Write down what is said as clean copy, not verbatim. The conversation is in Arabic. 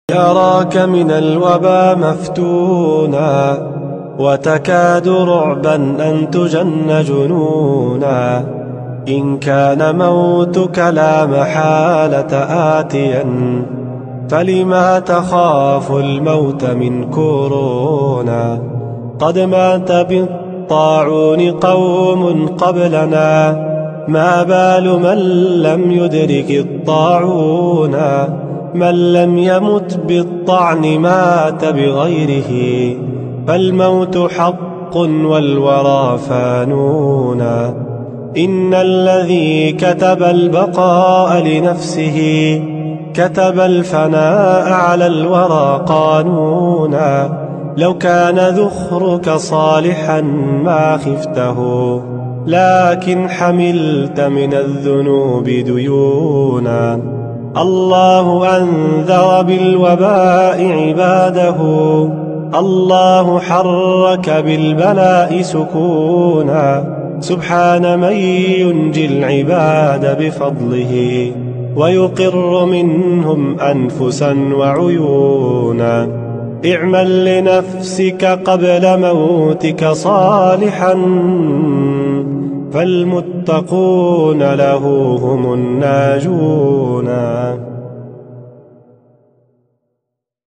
يراك من الوبا مفتونا، وتكاد رعبا أن تجن جنونا. إن كان موتك لا محالة آتيا، فلما تخاف الموت من كورونا؟ قد مات بالطاعون قوم قبلنا، ما بال من لم يدرك الطاعون؟ من لم يمت بالطعن مات بغيره، فالموت حق والورى فانون. إن الذي كتب البقاء لنفسه، كتب الفناء على الورى قانونا. لو كان ذخرك صالحا ما خفته، لكن حملت من الذنوب ديونا. الله أنذر بالوباء عباده، الله حرك بالبلاء سكونا. سبحان من ينجي العباد بفضله، ويقر منهم أنفسا وعيونا. اعمل لنفسك قبل موتك صالحا، فالمتقون له هم الناجون.